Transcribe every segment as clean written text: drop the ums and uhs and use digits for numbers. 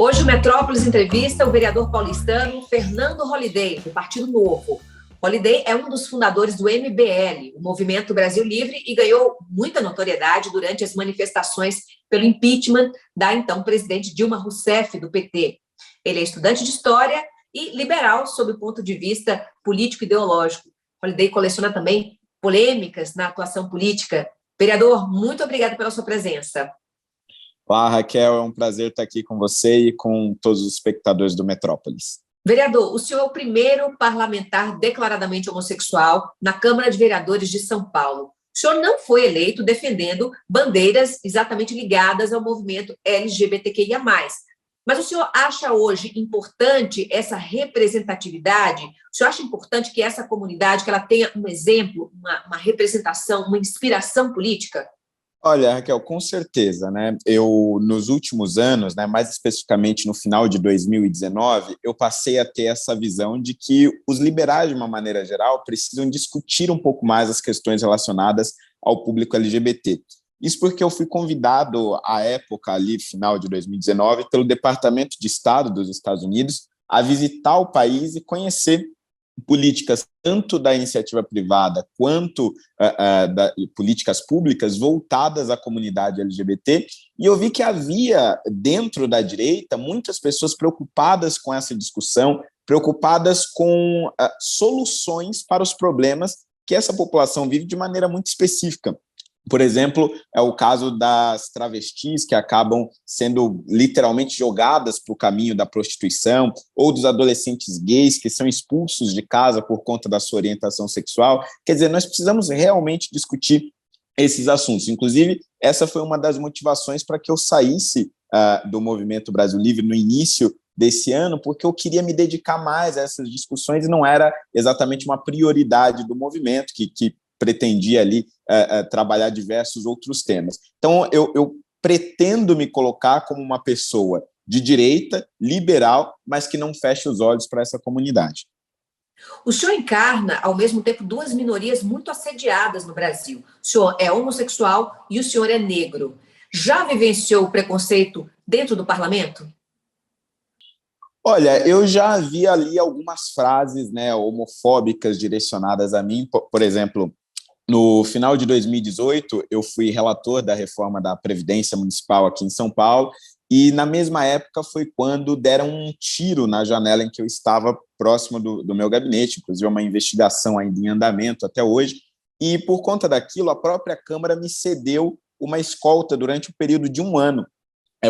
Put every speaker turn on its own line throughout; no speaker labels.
Hoje o Metrópolis entrevista o vereador paulistano Fernando Holliday, do Partido Novo. Holliday é um dos fundadores do MBL, o Movimento Brasil Livre, e ganhou muita notoriedade durante as manifestações pelo impeachment da então presidente Dilma Rousseff, do PT. Ele é estudante de História e liberal sob o ponto de vista político-ideológico. Holliday coleciona também polêmicas na atuação política. Vereador, muito obrigada pela sua presença.
Olá, Raquel, é um prazer estar aqui com você e com todos os espectadores do Metrópolis.
Vereador, o senhor é o primeiro parlamentar declaradamente homossexual na Câmara de Vereadores de São Paulo. O senhor não foi eleito defendendo bandeiras exatamente ligadas ao movimento LGBTQIA+. Mas o senhor acha hoje importante essa representatividade? O senhor acha importante que essa comunidade que ela tenha um exemplo, uma representação, uma inspiração política?
Olha, Raquel, com certeza, né? Eu, nos últimos anos, né, mais especificamente no final de 2019, eu passei a ter essa visão de que os liberais, de uma maneira geral, precisam discutir um pouco mais as questões relacionadas ao público LGBT. Isso porque eu fui convidado, à época, ali, final de 2019, pelo Departamento de Estado dos Estados Unidos, a visitar o país e conhecer políticas tanto da iniciativa privada quanto políticas públicas voltadas à comunidade LGBT, e eu vi que havia dentro da direita muitas pessoas preocupadas com essa discussão, preocupadas com soluções para os problemas que essa população vive de maneira muito específica. Por exemplo, é o caso das travestis que acabam sendo literalmente jogadas para o caminho da prostituição, ou dos adolescentes gays que são expulsos de casa por conta da sua orientação sexual. Quer dizer, nós precisamos realmente discutir esses assuntos. Inclusive, essa foi uma das motivações para que eu saísse do Movimento Brasil Livre no início desse ano, porque eu queria me dedicar mais a essas discussões e não era exatamente uma prioridade do movimento, que pretendia ali trabalhar diversos outros temas. Então, eu pretendo me colocar como uma pessoa de direita, liberal, mas que não feche os olhos para essa comunidade.
O senhor encarna, ao mesmo tempo, duas minorias muito assediadas no Brasil. O senhor é homossexual e o senhor é negro. Já vivenciou o preconceito dentro do parlamento?
Olha, eu já vi ali algumas frases, né, homofóbicas direcionadas a mim, por exemplo, no final de 2018, eu fui relator da reforma da Previdência Municipal aqui em São Paulo, e na mesma época foi quando deram um tiro na janela em que eu estava próximo do meu gabinete, inclusive uma investigação ainda em andamento até hoje, e por conta daquilo, a própria Câmara me cedeu uma escolta durante o período de um ano,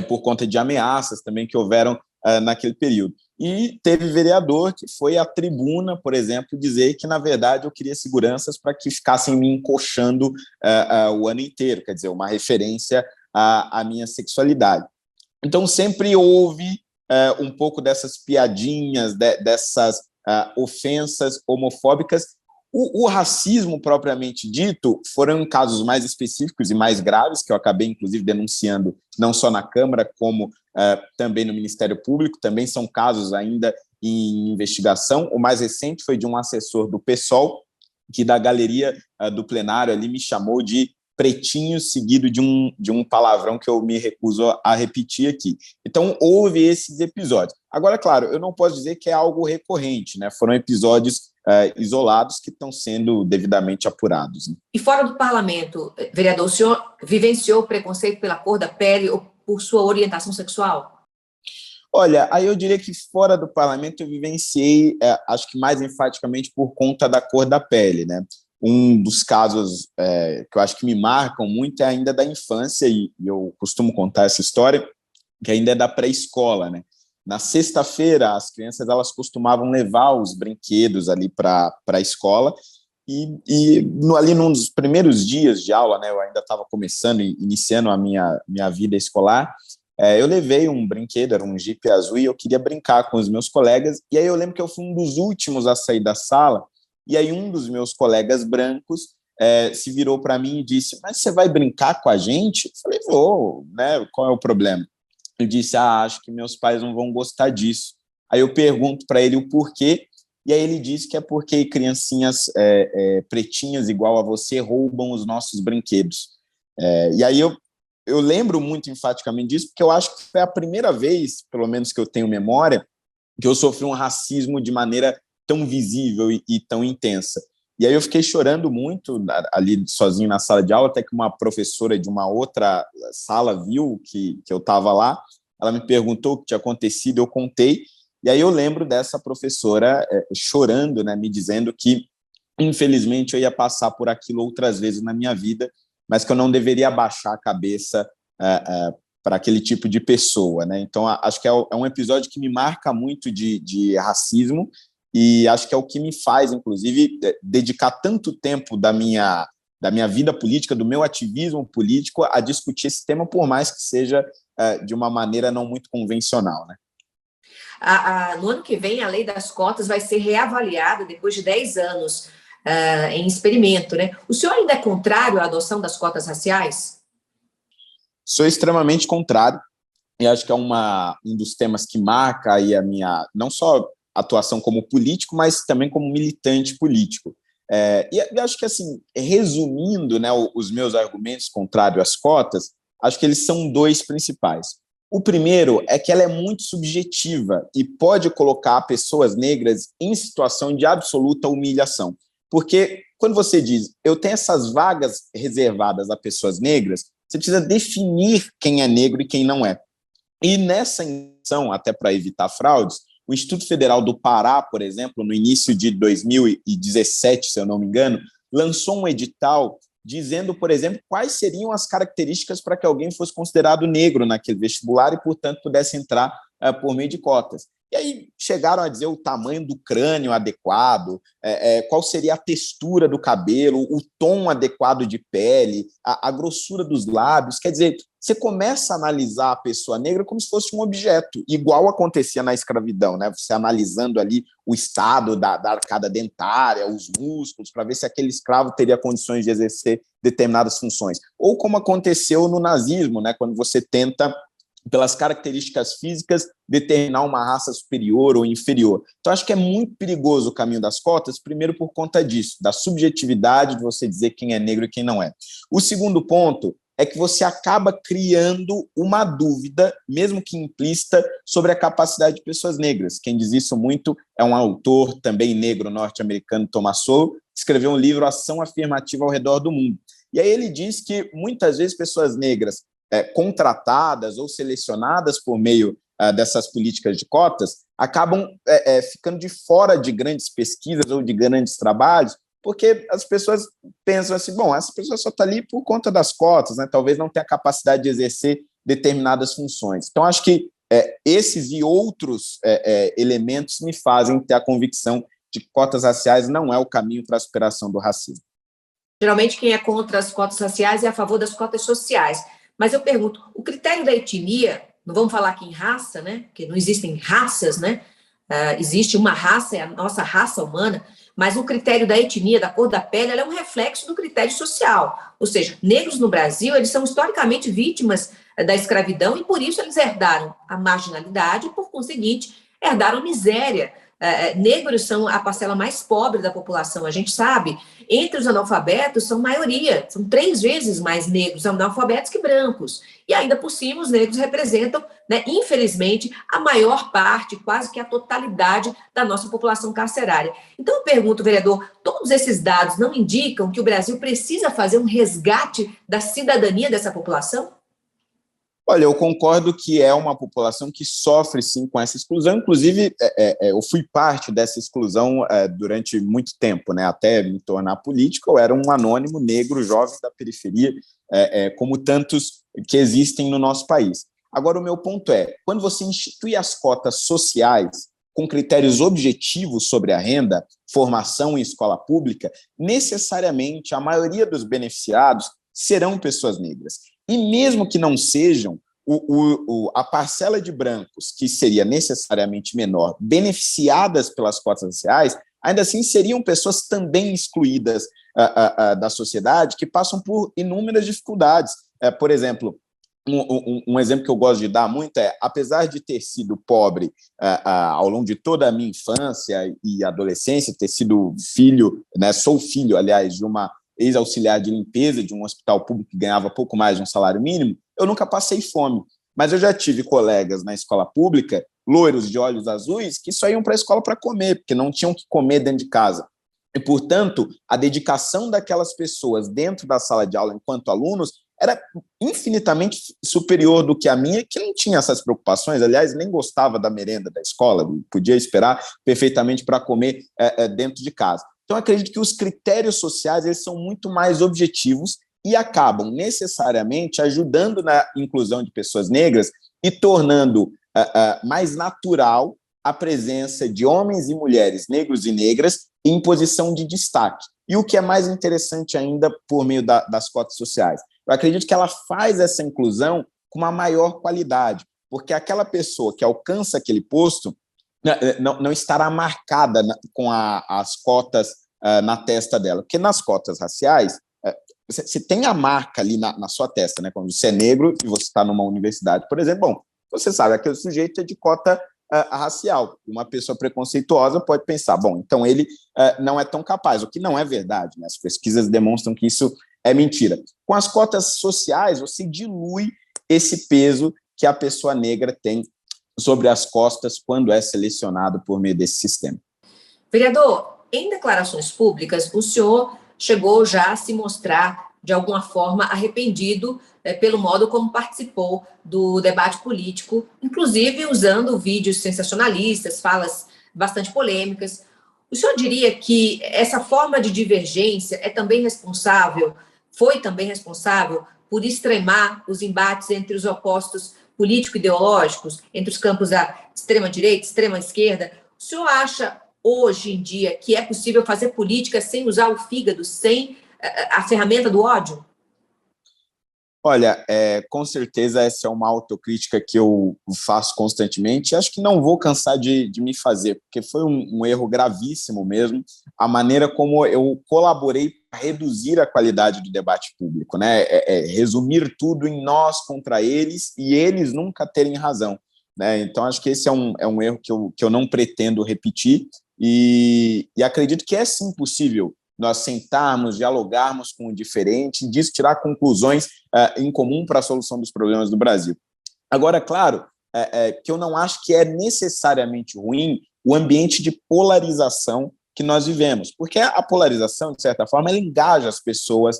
por conta de ameaças também que houveram naquele período. E teve vereador que foi à tribuna, por exemplo, dizer que, na verdade, eu queria seguranças para que ficassem me encoxando o ano inteiro, quer dizer, uma referência à minha sexualidade. Então, sempre houve um pouco dessas piadinhas, dessas ofensas homofóbicas. O racismo, propriamente dito, foram casos mais específicos e mais graves, que eu acabei, inclusive, denunciando não só na Câmara, como também no Ministério Público. Também são casos ainda em investigação. O mais recente foi de um assessor do PSOL, que da galeria do plenário ali me chamou de pretinho, seguido de um palavrão que eu me recuso a repetir aqui. Então, houve esses episódios. Agora, claro, eu não posso dizer que é algo recorrente, né? Foram episódios isolados que estão sendo devidamente apurados. Né?
E fora do parlamento, vereador, o senhor vivenciou preconceito pela cor da pele ou por sua orientação sexual?
Olha, aí eu diria que fora do parlamento eu vivenciei, acho que mais enfaticamente por conta da cor da pele, né? Um dos casos que eu acho que me marcam muito é ainda da infância, e eu costumo contar essa história, que ainda é da pré-escola, né? Na sexta-feira, as crianças elas costumavam levar os brinquedos ali para a escola, e ali num dos primeiros dias de aula, né, eu ainda estava começando e iniciando a minha vida escolar, eu levei um brinquedo, era um Jeep azul, e eu queria brincar com os meus colegas, e aí eu lembro que eu fui um dos últimos a sair da sala, e aí um dos meus colegas brancos se virou para mim e disse: mas você vai brincar com a gente? Eu falei: vou, né, qual é o problema? Ele disse: acho que meus pais não vão gostar disso. Aí eu pergunto para ele o porquê, e aí ele diz que é porque criancinhas pretinhas igual a você roubam os nossos brinquedos. E aí eu eu lembro muito enfaticamente disso, porque eu acho que foi a primeira vez, pelo menos que eu tenho memória, que eu sofri um racismo de maneira tão visível e tão intensa. E aí eu fiquei chorando muito ali sozinho na sala de aula, até que uma professora de uma outra sala viu que eu estava lá, ela me perguntou o que tinha acontecido, eu contei, e aí eu lembro dessa professora chorando, né, me dizendo que, infelizmente, eu ia passar por aquilo outras vezes na minha vida, mas que eu não deveria abaixar a cabeça para aquele tipo de pessoa, né? Então, acho que é um episódio que me marca muito de racismo e acho que é o que me faz, inclusive, dedicar tanto tempo da minha vida política, do meu ativismo político, a discutir esse tema, por mais que seja de uma maneira não muito convencional, né?
No ano que vem, a lei das cotas vai ser reavaliada depois de 10 anos em experimento, né? O senhor ainda é contrário à adoção das cotas raciais?
Sou extremamente contrário, e acho que é um dos temas que marca aí a minha, não só atuação como político, mas também como militante político. E acho que, assim, resumindo, né, os meus argumentos contrários às cotas, acho que eles são dois principais. O primeiro é que ela é muito subjetiva e pode colocar pessoas negras em situação de absoluta humilhação. Porque quando você diz, eu tenho essas vagas reservadas a pessoas negras, você precisa definir quem é negro e quem não é. E nessa intenção, até para evitar fraudes, o Instituto Federal do Pará, por exemplo, no início de 2017, se eu não me engano, lançou um edital dizendo, por exemplo, quais seriam as características para que alguém fosse considerado negro naquele vestibular e, portanto, pudesse entrar por meio de cotas. E aí chegaram a dizer o tamanho do crânio adequado, qual seria a textura do cabelo, o tom adequado de pele, a grossura dos lábios. Quer dizer, você começa a analisar a pessoa negra como se fosse um objeto, igual acontecia na escravidão, né? Você analisando ali o estado da arcada dentária, os músculos, para ver se aquele escravo teria condições de exercer determinadas funções. Ou como aconteceu no nazismo, né? Quando você tenta, pelas características físicas, determinar uma raça superior ou inferior. Então, acho que é muito perigoso o caminho das cotas, primeiro por conta disso, da subjetividade de você dizer quem é negro e quem não é. O segundo ponto é que você acaba criando uma dúvida, mesmo que implícita, sobre a capacidade de pessoas negras. Quem diz isso muito é um autor também negro norte-americano, Thomas Sowell, que escreveu um livro, Ação Afirmativa ao Redor do Mundo. E aí ele diz que, muitas vezes, pessoas negras contratadas ou selecionadas por meio dessas políticas de cotas acabam ficando de fora de grandes pesquisas ou de grandes trabalhos, porque as pessoas pensam assim, bom, essa pessoa só está ali por conta das cotas, né? Talvez não tenha capacidade de exercer determinadas funções. Então, acho que esses e outros elementos me fazem ter a convicção de que cotas raciais não é o caminho para a superação do racismo.
Geralmente, quem é contra as cotas raciais é a favor das cotas sociais. Mas eu pergunto, o critério da etnia, não vamos falar aqui em raça, né? Porque não existem raças, né? Existe uma raça, é a nossa raça humana, mas o critério da etnia, da cor da pele, ela é um reflexo do critério social. Ou seja, negros no Brasil, eles são historicamente vítimas da escravidão e por isso eles herdaram a marginalidade e, por conseguinte, herdaram a miséria. Negros são a parcela mais pobre da população, a gente sabe. Entre os analfabetos, são maioria, são 3 vezes mais negros analfabetos que brancos. E ainda por cima, os negros representam, né, infelizmente, a maior parte, quase que a totalidade da nossa população carcerária. Então, eu pergunto, vereador, todos esses dados não indicam que o Brasil precisa fazer um resgate da cidadania dessa população?
Olha, eu concordo que é uma população que sofre, sim, com essa exclusão. Inclusive, eu fui parte dessa exclusão durante muito tempo, né? Até me tornar político, eu era um anônimo negro, jovem da periferia, como tantos que existem no nosso país. Agora, o meu ponto é, quando você institui as cotas sociais com critérios objetivos sobre a renda, formação em escola pública, necessariamente a maioria dos beneficiados serão pessoas negras. E mesmo que não sejam, a parcela de brancos, que seria necessariamente menor, beneficiadas pelas cotas raciais, ainda assim seriam pessoas também excluídas da sociedade, que passam por inúmeras dificuldades. Por exemplo, um exemplo que eu gosto de dar muito é, apesar de ter sido pobre ao longo de toda a minha infância e adolescência, ter sido filho, né, sou filho, aliás, de uma ex-auxiliar de limpeza de um hospital público que ganhava pouco mais de um salário mínimo, eu nunca passei fome. Mas eu já tive colegas na escola pública, loiros de olhos azuis, que só iam para a escola para comer, porque não tinham que comer dentro de casa. E, portanto, a dedicação daquelas pessoas dentro da sala de aula enquanto alunos era infinitamente superior do que a minha, que não tinha essas preocupações, aliás, nem gostava da merenda da escola, podia esperar perfeitamente para comer dentro de casa. Então, acredito que os critérios sociais eles são muito mais objetivos e acabam necessariamente ajudando na inclusão de pessoas negras e tornando mais natural a presença de homens e mulheres negros e negras em posição de destaque. E o que é mais interessante ainda por meio das cotas sociais, eu acredito que ela faz essa inclusão com uma maior qualidade, porque aquela pessoa que alcança aquele posto não estará marcada com as cotas na testa dela, porque nas cotas raciais, você tem a marca ali na sua testa, né? Quando você é negro e você está numa universidade, por exemplo, bom, você sabe, aquele sujeito é de cota racial. Uma pessoa preconceituosa pode pensar, bom, então ele não é tão capaz, o que não é verdade, né? As pesquisas demonstram que isso é mentira. Com as cotas sociais, você dilui esse peso que a pessoa negra tem sobre as costas quando é selecionado por meio desse sistema.
Vereador, em declarações públicas, o senhor chegou já a se mostrar, de alguma forma, arrependido pelo modo como participou do debate político, inclusive usando vídeos sensacionalistas, falas bastante polêmicas. O senhor diria que essa forma de divergência foi também responsável por extremar os embates entre os opostos político-ideológicos, entre os campos da extrema-direita, extrema-esquerda? O senhor acha, hoje em dia, que é possível fazer política sem usar o fígado, sem a ferramenta do ódio?
Olha, com certeza essa é uma autocrítica que eu faço constantemente e acho que não vou cansar de me fazer, porque foi um erro gravíssimo mesmo, a maneira como eu colaborei para reduzir a qualidade do debate público, né? Resumir tudo em nós contra eles e eles nunca terem razão, né? Então, acho que esse é um erro que eu não pretendo repetir e acredito que é sim possível nós sentarmos, dialogarmos com o diferente, disso tirar conclusões em comum para a solução dos problemas do Brasil. Agora, claro, que eu não acho que é necessariamente ruim o ambiente de polarização que nós vivemos, porque a polarização, de certa forma, ela engaja as pessoas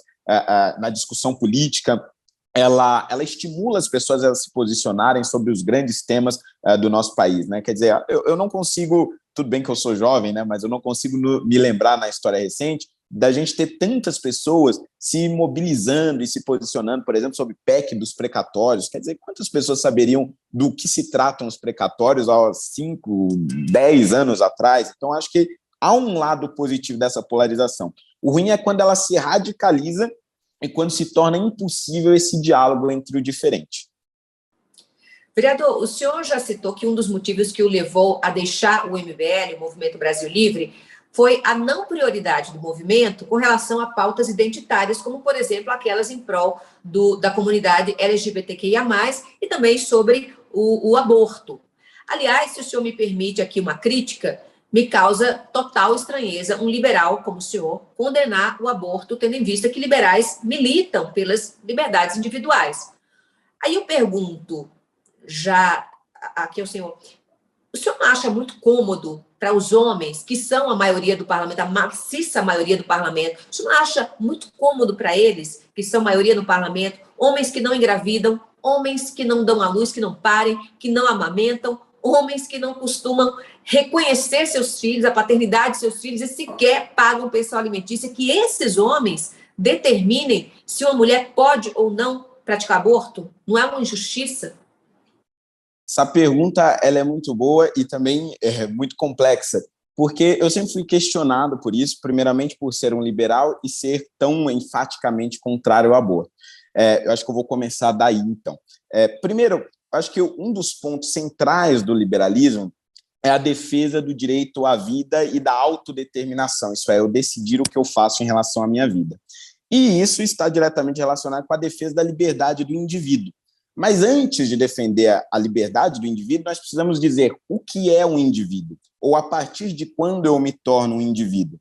na discussão política, ela estimula as pessoas a se posicionarem sobre os grandes temas do nosso país, né? Quer dizer, eu não consigo, tudo bem que eu sou jovem, né? Mas eu não consigo me lembrar na história recente da gente ter tantas pessoas se mobilizando e se posicionando, por exemplo, sobre PEC dos precatórios. Quer dizer, quantas pessoas saberiam do que se tratam os precatórios há 5, 10 anos atrás? Então, acho que há um lado positivo dessa polarização. O ruim é quando ela se radicaliza e quando se torna impossível esse diálogo entre o diferente.
Vereador, o senhor já citou que um dos motivos que o levou a deixar o MBL, o Movimento Brasil Livre, foi a não prioridade do movimento com relação a pautas identitárias, como, por exemplo, aquelas em prol da comunidade LGBTQIA+, e também sobre o aborto. Aliás, se o senhor me permite aqui uma crítica, me causa total estranheza um liberal como o senhor condenar o aborto, tendo em vista que liberais militam pelas liberdades individuais. Aí eu pergunto, já aqui ao senhor, o senhor não acha muito cômodo para os homens, que são a maioria do parlamento, a maciça maioria do parlamento, o senhor não acha muito cômodo para eles, que são maioria no parlamento, homens que não engravidam, homens que não dão à luz, que não parem, que não amamentam, homens que não costumam reconhecer seus filhos, a paternidade de seus filhos e sequer pagam pensão alimentícia, que esses homens determinem se uma mulher pode ou não praticar aborto? Não é uma injustiça?
Essa pergunta ela é muito boa e também é muito complexa, porque eu sempre fui questionado por isso, primeiramente por ser um liberal e ser tão enfaticamente contrário ao aborto. Eu acho que eu vou começar daí, então. Primeiro, acho que um dos pontos centrais do liberalismo é a defesa do direito à vida e da autodeterminação, isso é, eu decidir o que eu faço em relação à minha vida. E isso está diretamente relacionado com a defesa da liberdade do indivíduo. Mas antes de defender a liberdade do indivíduo, nós precisamos dizer o que é um indivíduo, ou a partir de quando eu me torno um indivíduo.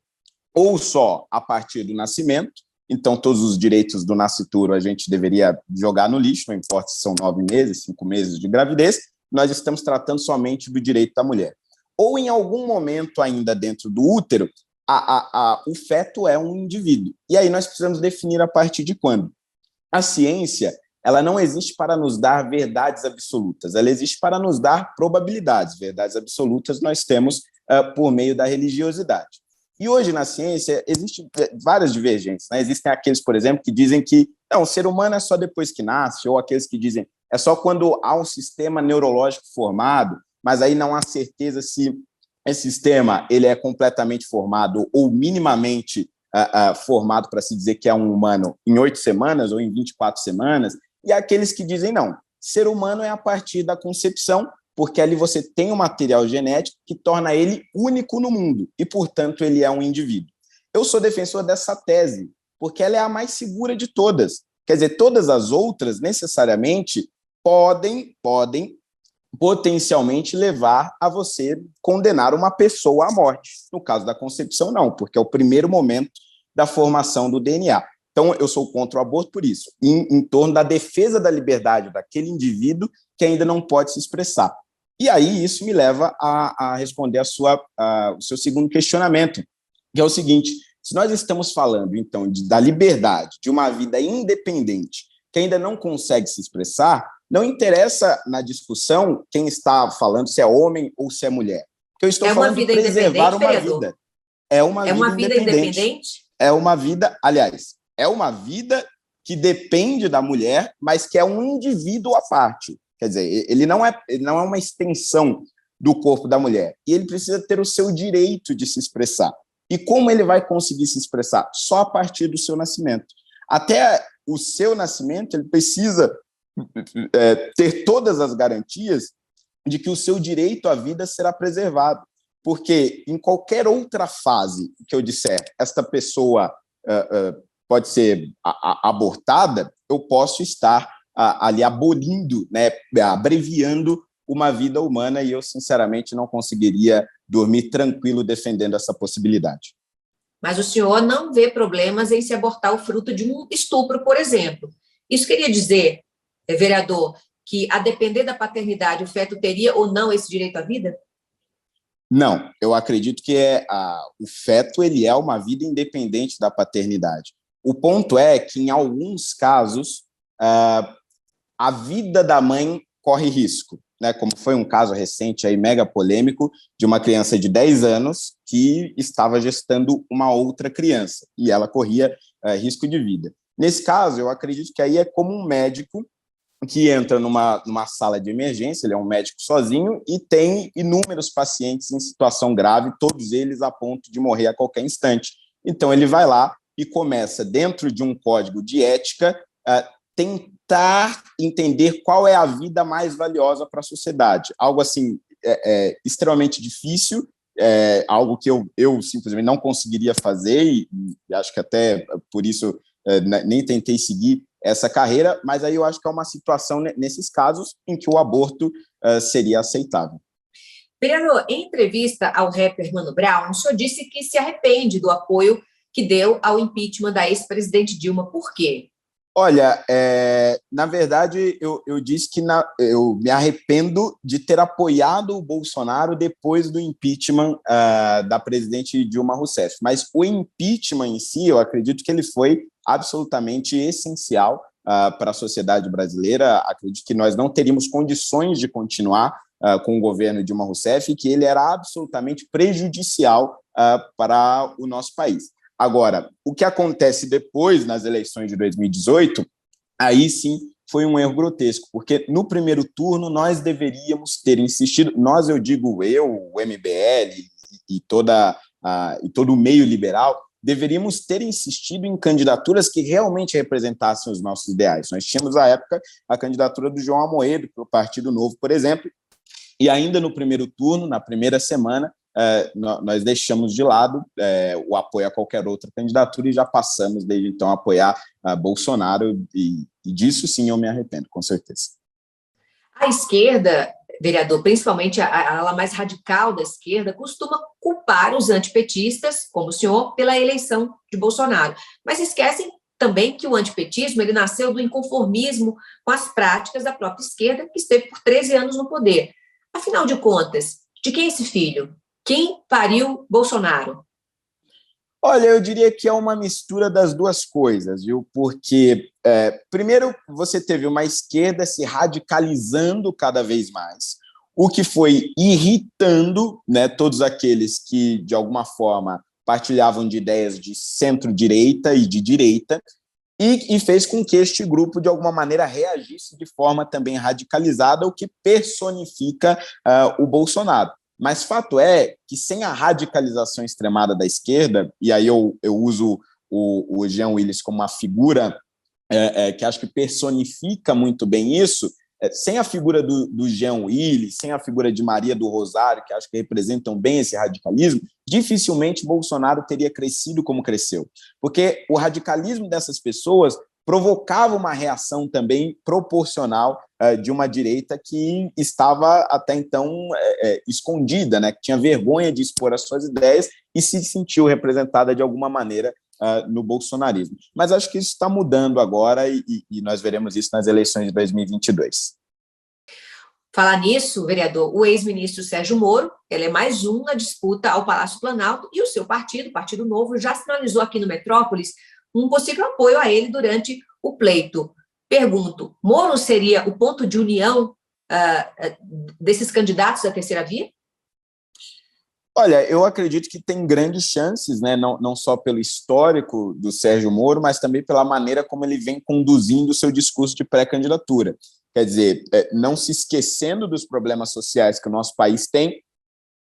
Ou só a partir do nascimento, então todos os direitos do nascituro a gente deveria jogar no lixo, não importa se são 9 meses, 5 meses de gravidez, nós estamos tratando somente do direito da mulher. Ou em algum momento ainda dentro do útero, o feto é um indivíduo. E aí nós precisamos definir a partir de quando. A ciência, ela não existe para nos dar verdades absolutas, ela existe para nos dar probabilidades. Verdades absolutas nós temos por meio da religiosidade. E hoje na ciência existem várias divergências, né? Existem aqueles, por exemplo, que dizem que não, o ser humano é só depois que nasce, ou aqueles que dizem é só quando há um sistema neurológico formado, mas aí não há certeza se esse sistema ele é completamente formado ou minimamente formado para se dizer que é um humano em 8 semanas ou em 24 semanas, e há aqueles que dizem não, ser humano é a partir da concepção, porque ali você tem um material genético que torna ele único no mundo, e, portanto, ele é um indivíduo. Eu sou defensor dessa tese, porque ela é a mais segura de todas. Quer dizer, todas as outras, necessariamente, podem potencialmente levar a você condenar uma pessoa à morte. No caso da concepção, não, porque é o primeiro momento da formação do DNA. Então, eu sou contra o aborto por isso, em torno da defesa da liberdade daquele indivíduo que ainda não pode se expressar. E aí isso me leva a responder o seu segundo questionamento, que é o seguinte: se nós estamos falando, então, da liberdade, de uma vida independente, que ainda não consegue se expressar, não interessa na discussão quem está falando, se é homem ou se é mulher. Porque eu estou falando de preservar uma vida. É uma vida independente. É uma vida, aliás, é uma vida que depende da mulher, mas que é um indivíduo à parte. Quer dizer, ele não é uma extensão do corpo da mulher. E ele precisa ter o seu direito de se expressar. E como ele vai conseguir se expressar? Só a partir do seu nascimento. Até o seu nascimento, ele precisa ter todas as garantias de que o seu direito à vida será preservado. Porque em qualquer outra fase que eu disser, esta pessoa pode ser abortada, eu posso estar ali abolindo, né, abreviando uma vida humana, e eu, sinceramente, não conseguiria dormir tranquilo defendendo essa possibilidade.
Mas o senhor não vê problemas em se abortar o fruto de um estupro, por exemplo. Isso queria dizer, vereador, que a depender da paternidade, o feto teria ou não esse direito à vida?
Não, eu acredito que o feto ele é uma vida independente da paternidade. O ponto é que, em alguns casos, a vida da mãe corre risco, né? Como foi um caso recente, aí, mega polêmico, de uma criança de 10 anos que estava gestando uma outra criança, e ela corria risco de vida. Nesse caso, eu acredito que aí é como um médico que entra numa sala de emergência, ele é um médico sozinho e tem inúmeros pacientes em situação grave, todos eles a ponto de morrer a qualquer instante. Então, ele vai lá e começa, dentro de um código de ética, tentar entender qual é a vida mais valiosa para a sociedade. Algo assim, extremamente difícil, algo que eu simplesmente não conseguiria fazer, e acho que até por isso nem tentei seguir essa carreira, mas aí eu acho que é uma situação, nesses casos, em que o aborto seria aceitável.
Vereador, em entrevista ao rapper Mano Brown, o senhor disse que se arrepende do apoio que deu ao impeachment da ex-presidente Dilma. Por quê?
Olha, na verdade, eu disse que eu me arrependo de ter apoiado o Bolsonaro depois do impeachment da presidente Dilma Rousseff. Mas o impeachment em si, eu acredito que ele foi absolutamente essencial para a sociedade brasileira. Acredito que nós não teríamos condições de continuar com o governo Dilma Rousseff e que ele era absolutamente prejudicial para o nosso país. Agora, o que acontece depois, nas eleições de 2018, aí sim foi um erro grotesco, porque no primeiro turno nós deveríamos ter insistido, eu digo eu, o MBL e todo o meio liberal, deveríamos ter insistido em candidaturas que realmente representassem os nossos ideais. Nós tínhamos, à época, a candidatura do João Amoedo, para o Partido Novo, por exemplo, e ainda no primeiro turno, na primeira semana, nós deixamos de lado o apoio a qualquer outra candidatura e já passamos, desde então, a apoiar Bolsonaro, e disso sim eu me arrependo, com certeza.
A esquerda vereador, principalmente a ala mais radical da esquerda, costuma culpar os antipetistas, como o senhor, pela eleição de Bolsonaro. Mas esquecem também que o antipetismo ele nasceu do inconformismo com as práticas da própria esquerda, que esteve por 13 anos no poder. Afinal de contas, de quem é esse filho? Quem pariu Bolsonaro?
Olha, eu diria que é uma mistura das duas coisas, viu? Porque, primeiro, você teve uma esquerda se radicalizando cada vez mais, o que foi irritando, né, todos aqueles que, de alguma forma, partilhavam de ideias de centro-direita e de direita, e fez com que este grupo, de alguma maneira, reagisse de forma também radicalizada, o que personifica o Bolsonaro. Mas fato é que sem a radicalização extremada da esquerda, e aí eu uso o Jean Willis como uma figura que acho que personifica muito bem isso, sem a figura do Jean Willis, sem a figura de Maria do Rosário, que acho que representam bem esse radicalismo, dificilmente Bolsonaro teria crescido como cresceu. Porque o radicalismo dessas pessoas provocava uma reação também proporcional de uma direita que estava até então escondida, né, que tinha vergonha de expor as suas ideias e se sentiu representada de alguma maneira no bolsonarismo. Mas acho que isso está mudando agora e nós veremos isso nas eleições de 2022.
Falar nisso, vereador, o ex-ministro Sérgio Moro, ele é mais um na disputa ao Palácio Planalto e o seu partido, o Partido Novo, já sinalizou aqui no Metrópolis um possível apoio a ele durante o pleito. Pergunto, Moro seria o ponto de união desses candidatos da terceira via?
Olha, eu acredito que tem grandes chances, né, não só pelo histórico do Sérgio Moro, mas também pela maneira como ele vem conduzindo o seu discurso de pré-candidatura. Quer dizer, não se esquecendo dos problemas sociais que o nosso país tem,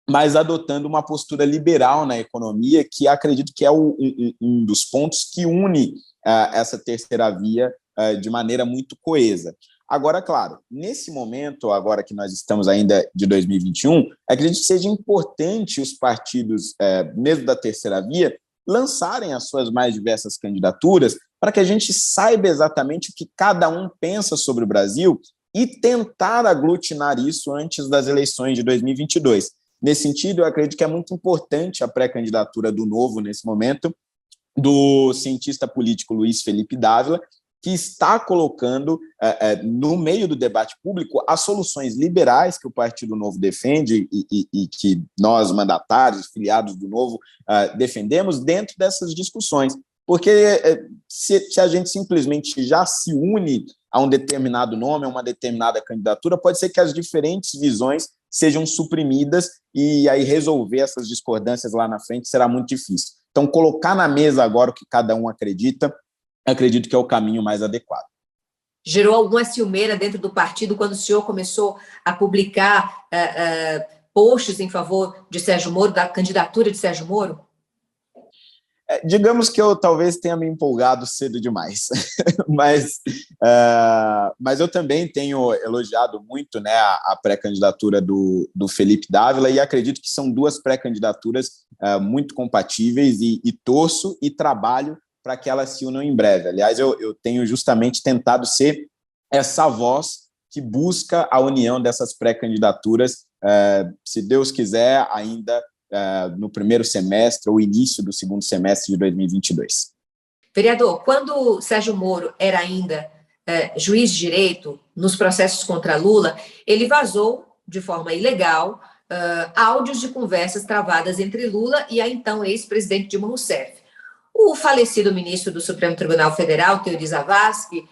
mas adotando uma postura liberal na economia, que acredito que é um dos pontos que une essa terceira via de maneira muito coesa. Agora, claro, nesse momento, agora que nós estamos ainda de 2021, acredito que seja importante os partidos, mesmo da terceira via, lançarem as suas mais diversas candidaturas para que a gente saiba exatamente o que cada um pensa sobre o Brasil e tentar aglutinar isso antes das eleições de 2022. Nesse sentido, eu acredito que é muito importante a pré-candidatura do Novo, nesse momento, do cientista político Luiz Felipe Dávila, que está colocando no meio do debate público as soluções liberais que o Partido Novo defende e que nós, mandatários, filiados do Novo, defendemos dentro dessas discussões. Porque se a gente simplesmente já se une a um determinado nome, a uma determinada candidatura, pode ser que as diferentes visões sejam suprimidas e aí resolver essas discordâncias lá na frente será muito difícil. Então, colocar na mesa agora o que cada um acredita, acredito que é o caminho mais adequado.
Gerou alguma ciumeira dentro do partido quando o senhor começou a publicar posts em favor de Sérgio Moro, da candidatura de Sérgio Moro?
Digamos que eu talvez tenha me empolgado cedo demais, mas eu também tenho elogiado muito, né, a pré-candidatura do Felipe Dávila e acredito que são duas pré-candidaturas muito compatíveis e torço e trabalho para que elas se unam em breve. Aliás, eu tenho justamente tentado ser essa voz que busca a união dessas pré-candidaturas, se Deus quiser, ainda no primeiro semestre ou início do segundo semestre de 2022.
Vereador, quando Sérgio Moro era ainda juiz de direito nos processos contra Lula, ele vazou de forma ilegal áudios de conversas travadas entre Lula e a então ex-presidente Dilma Rousseff. O falecido ministro do Supremo Tribunal Federal, Teori Zavascki,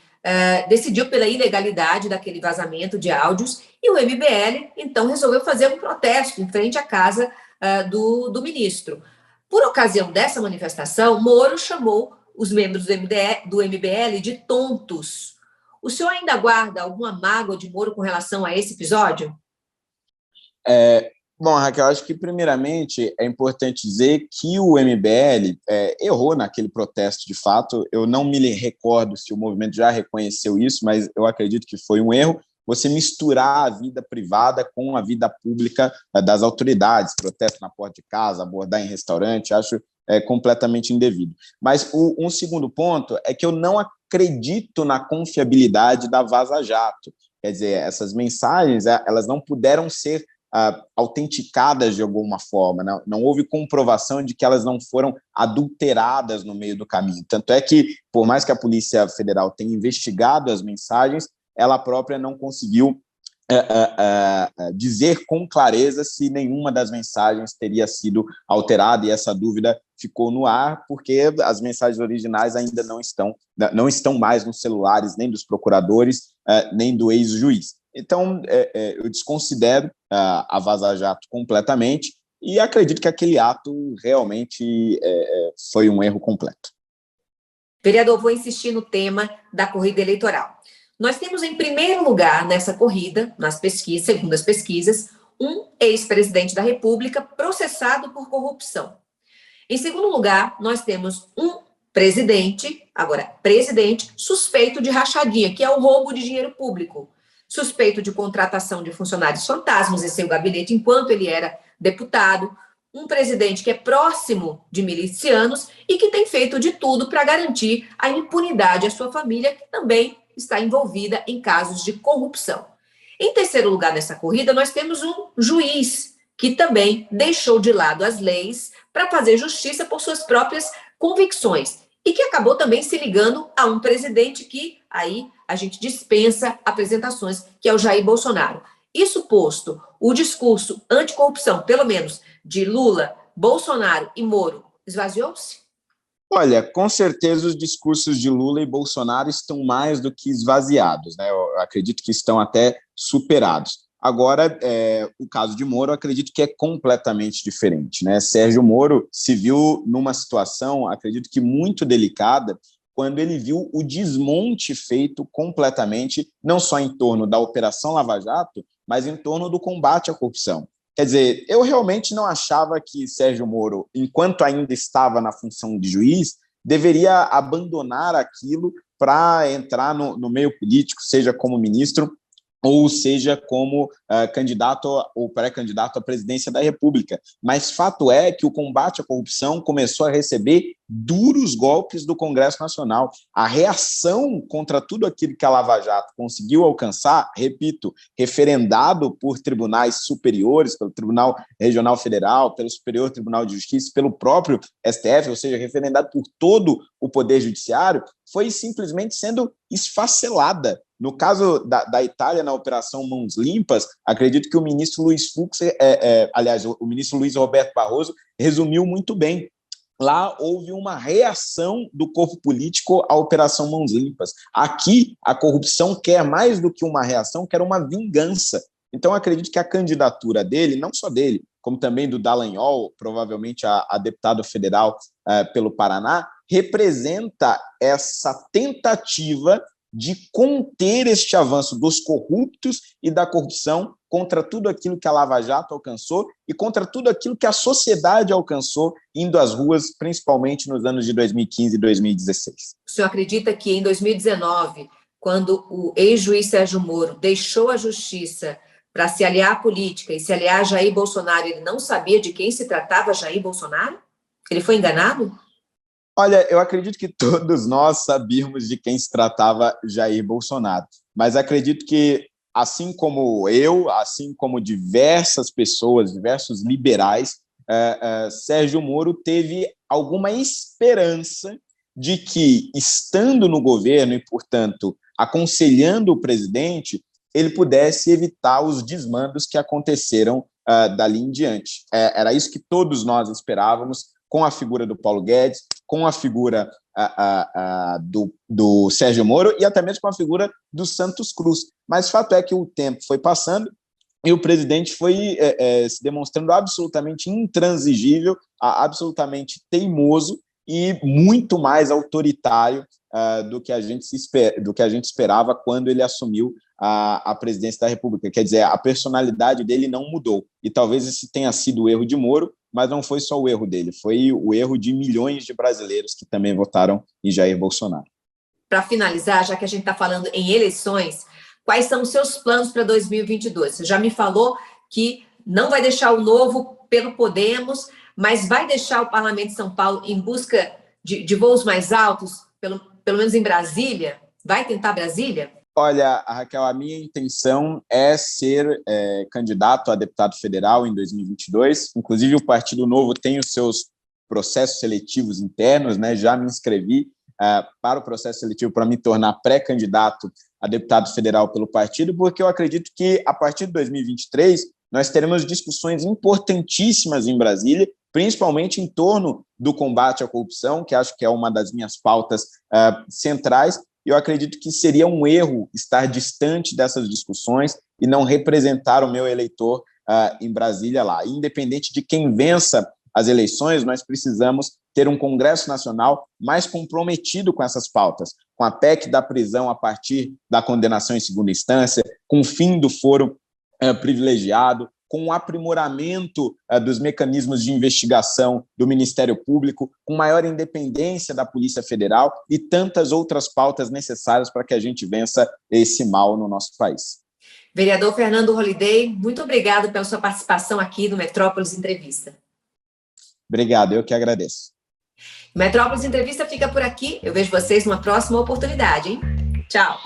decidiu pela ilegalidade daquele vazamento de áudios e o MBL, então, resolveu fazer um protesto em frente à casa do ministro. Por ocasião dessa manifestação, Moro chamou os membros do MBL de tontos. O senhor ainda guarda alguma mágoa de Moro com relação a esse episódio?
Bom, Raquel, acho que, primeiramente, é importante dizer que o MBL errou naquele protesto, de fato. Eu não me recordo se o movimento já reconheceu isso, mas eu acredito que foi um erro. Você misturar a vida privada com a vida pública das autoridades, protesto na porta de casa, abordar em restaurante, acho completamente indevido. Mas um segundo ponto é que eu não acredito na confiabilidade da Vaza Jato. Quer dizer, essas mensagens, elas não puderam ser autenticadas de alguma forma, não houve comprovação de que elas não foram adulteradas no meio do caminho. Tanto é que, por mais que a Polícia Federal tenha investigado as mensagens, ela própria não conseguiu dizer com clareza se nenhuma das mensagens teria sido alterada, e essa dúvida ficou no ar, porque as mensagens originais ainda não estão mais nos celulares nem dos procuradores, nem do ex-juiz. Então, eu desconsidero a Vaza Jato completamente e acredito que aquele ato realmente foi um erro completo.
Vereador, vou insistir no tema da corrida eleitoral. Nós temos em primeiro lugar nessa corrida, segundo as pesquisas, um ex-presidente da República processado por corrupção. Em segundo lugar, nós temos um presidente suspeito de rachadinha, que é o roubo de dinheiro público, suspeito de contratação de funcionários fantasmas em seu gabinete enquanto ele era deputado, um presidente que é próximo de milicianos e que tem feito de tudo para garantir a impunidade à sua família, que também está envolvida em casos de corrupção. Em terceiro lugar nessa corrida, nós temos um juiz que também deixou de lado as leis para fazer justiça por suas próprias convicções e que acabou também se ligando a um presidente que aí a gente dispensa apresentações, que é o Jair Bolsonaro. Isso posto, o discurso anticorrupção, pelo menos de Lula, Bolsonaro e Moro, esvaziou-se?
Olha, com certeza os discursos de Lula e Bolsonaro estão mais do que esvaziados, né? Eu acredito que estão até superados. Agora, o caso de Moro, eu acredito que é completamente diferente, né? Sérgio Moro se viu numa situação, acredito que muito delicada, quando ele viu o desmonte feito completamente, não só em torno da Operação Lava Jato, mas em torno do combate à corrupção. Quer dizer, eu realmente não achava que Sérgio Moro, enquanto ainda estava na função de juiz, deveria abandonar aquilo para entrar no meio político, seja como ministro ou seja como candidato ou pré-candidato à presidência da República. Mas fato é que o combate à corrupção começou a receber duros golpes do Congresso Nacional. A reação contra tudo aquilo que a Lava Jato conseguiu alcançar, repito, referendado por tribunais superiores, pelo Tribunal Regional Federal, pelo Superior Tribunal de Justiça, pelo próprio STF, ou seja, referendado por todo o Poder Judiciário, foi simplesmente sendo esfacelada. No caso da Itália, na Operação Mãos Limpas, acredito que o ministro Luiz Fux, o ministro Luiz Roberto Barroso, resumiu muito bem. Lá houve uma reação do corpo político à Operação Mãos Limpas. Aqui, a corrupção quer mais do que uma reação, quer uma vingança. Então, acredito que a candidatura dele, não só dele, como também do Dallagnol, provavelmente a deputado federal pelo Paraná, representa essa tentativa de conter este avanço dos corruptos e da corrupção contra tudo aquilo que a Lava Jato alcançou e contra tudo aquilo que a sociedade alcançou indo às ruas, principalmente nos anos de 2015 e 2016.
O senhor acredita que em 2019, quando o ex-juiz Sérgio Moro deixou a justiça para se aliar à política e se aliar a Jair Bolsonaro, ele não sabia de quem se tratava Jair Bolsonaro? Ele foi enganado?
Olha, eu acredito que todos nós sabíamos de quem se tratava Jair Bolsonaro, mas acredito que, assim como eu, assim como diversas pessoas, diversos liberais, Sérgio Moro teve alguma esperança de que, estando no governo e, portanto, aconselhando o presidente, ele pudesse evitar os desmandos que aconteceram dali em diante. Era isso que todos nós esperávamos, com a figura do Paulo Guedes, com a figura do Sérgio Moro e até mesmo com a figura do Santos Cruz. Mas fato é que o tempo foi passando e o presidente foi se demonstrando absolutamente intransigível, absolutamente teimoso e muito mais autoritário do que a gente esperava quando ele assumiu a presidência da República. Quer dizer, a personalidade dele não mudou. E talvez esse tenha sido o erro de Moro, mas não foi só o erro dele, foi o erro de milhões de brasileiros que também votaram em Jair Bolsonaro.
Para finalizar, já que a gente está falando em eleições, quais são os seus planos para 2022? Você já me falou que não vai deixar o Novo pelo Podemos, mas vai deixar o Parlamento de São Paulo em busca de voos mais altos, pelo menos em Brasília? Vai tentar Brasília?
Olha, Raquel, a minha intenção é ser candidato a deputado federal em 2022. Inclusive, o Partido Novo tem os seus processos seletivos internos, né? Já me inscrevi para o processo seletivo para me tornar pré-candidato a deputado federal pelo partido, porque eu acredito que, a partir de 2023, nós teremos discussões importantíssimas em Brasília, principalmente em torno do combate à corrupção, que acho que é uma das minhas pautas centrais. Eu acredito que seria um erro estar distante dessas discussões e não representar o meu eleitor em Brasília lá. Independente de quem vença as eleições, nós precisamos ter um Congresso Nacional mais comprometido com essas pautas, com a PEC da prisão a partir da condenação em segunda instância, com o fim do foro privilegiado, com o aprimoramento dos mecanismos de investigação do Ministério Público, com maior independência da Polícia Federal e tantas outras pautas necessárias para que a gente vença esse mal no nosso país.
Vereador Fernando Holliday, muito obrigado pela sua participação aqui no Metrópolis Entrevista.
Obrigado, eu que agradeço.
Metrópolis Entrevista fica por aqui. Eu vejo vocês numa próxima oportunidade, hein? Tchau!